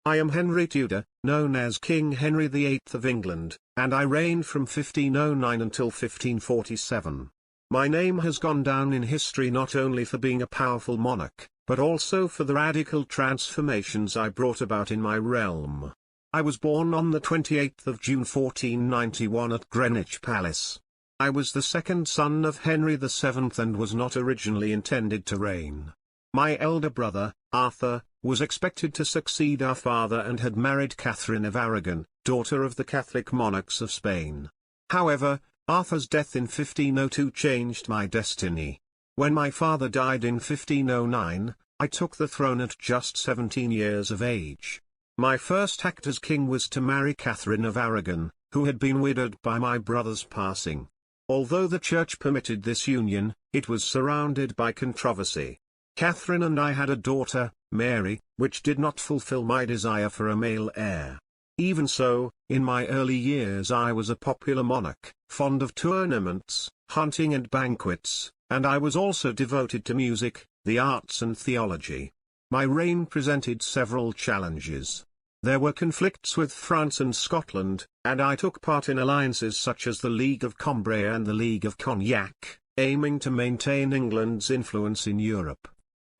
I am Henry Tudor, known as King Henry VIII of England, and I reigned from 1509 until 1547. My name has gone down in history not only for being a powerful monarch, but also for the radical transformations I brought about in my realm. I was born on the 28th of June 1491 at Greenwich Palace. I was the second son of Henry VII and was not originally intended to reign. My elder brother, Arthur, was expected to succeed our father and had married Catherine of Aragon, daughter of the Catholic monarchs of Spain. However, Arthur's death in 1502 changed my destiny. When my father died in 1509, I took the throne at just 17 years of age. My first act as king was to marry Catherine of Aragon, who had been widowed by my brother's passing. Although the church permitted this union, it was surrounded by controversy. Catherine and I had a daughter, Mary, which did not fulfill my desire for a male heir. Even so, in my early years I was a popular monarch, fond of tournaments, hunting and banquets, and I was also devoted to music, the arts and theology. My reign presented several challenges. There were conflicts with France and Scotland, and I took part in alliances such as the League of Cambrai and the League of Cognac, aiming to maintain England's influence in Europe.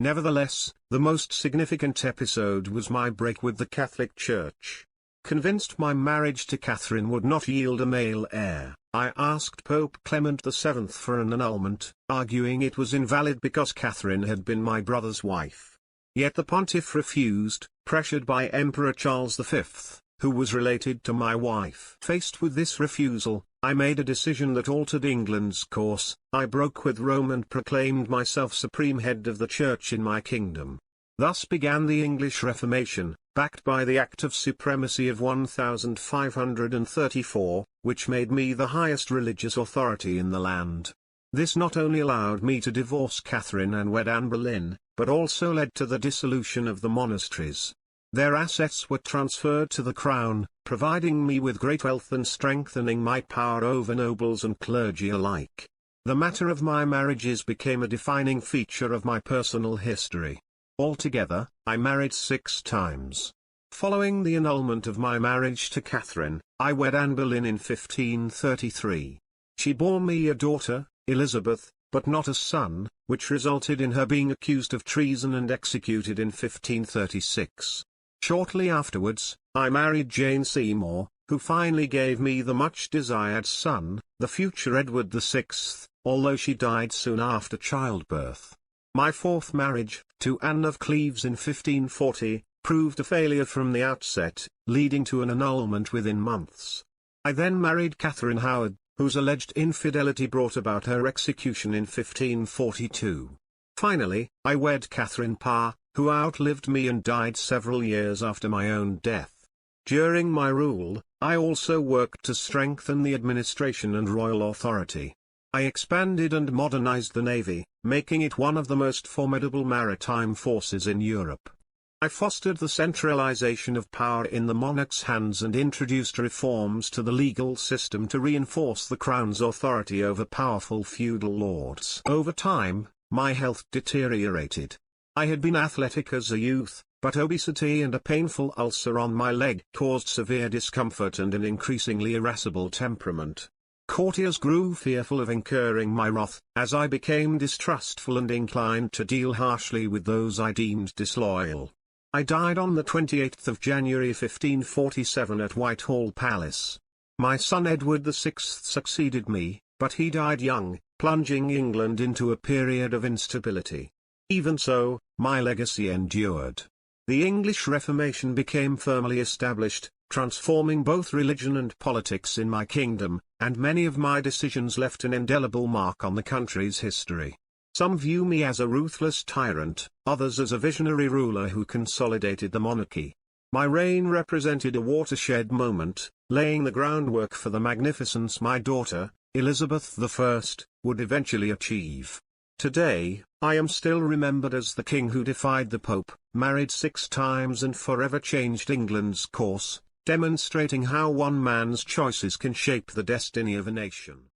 Nevertheless, the most significant episode was my break with the Catholic Church. Convinced my marriage to Catherine would not yield a male heir, I asked Pope Clement VII for an annulment, arguing it was invalid because Catherine had been my brother's wife. Yet the pontiff refused, pressured by Emperor Charles V, who was related to my wife. Faced with this refusal, I made a decision that altered England's course. I broke with Rome and proclaimed myself supreme head of the Church in my kingdom. Thus began the English Reformation, backed by the Act of Supremacy of 1534, which made me the highest religious authority in the land. This not only allowed me to divorce Catherine and wed Anne Boleyn, but also led to the dissolution of the monasteries. Their assets were transferred to the crown, providing me with great wealth and strengthening my power over nobles and clergy alike. The matter of my marriages became a defining feature of my personal history. Altogether, I married 6 times. Following the annulment of my marriage to Catherine, I wed Anne Boleyn in 1533. She bore me a daughter, Elizabeth, but not a son, which resulted in her being accused of treason and executed in 1536. Shortly afterwards, I married Jane Seymour, who finally gave me the much-desired son, the future Edward VI, although she died soon after childbirth. My 4th marriage, to Anne of Cleves in 1540, proved a failure from the outset, leading to an annulment within months. I then married Catherine Howard, whose alleged infidelity brought about her execution in 1542. Finally, I wed Catherine Parr, who outlived me and died several years after my own death. During my rule, I also worked to strengthen the administration and royal authority. I expanded and modernized the navy, making it one of the most formidable maritime forces in Europe. I fostered the centralization of power in the monarch's hands and introduced reforms to the legal system to reinforce the crown's authority over powerful feudal lords. Over time, my health deteriorated. I had been athletic as a youth, but obesity and a painful ulcer on my leg caused severe discomfort and an increasingly irascible temperament. Courtiers grew fearful of incurring my wrath, as I became distrustful and inclined to deal harshly with those I deemed disloyal. I died on the 28th of January 1547 at Whitehall Palace. My son Edward VI succeeded me, but he died young, plunging England into a period of instability. Even so, my legacy endured. The English Reformation became firmly established, transforming both religion and politics in my kingdom, and many of my decisions left an indelible mark on the country's history. Some view me as a ruthless tyrant, others as a visionary ruler who consolidated the monarchy. My reign represented a watershed moment, laying the groundwork for the magnificence my daughter, Elizabeth I, would eventually achieve. Today, I am still remembered as the king who defied the Pope, married 6 times and forever changed England's course, demonstrating how one man's choices can shape the destiny of a nation.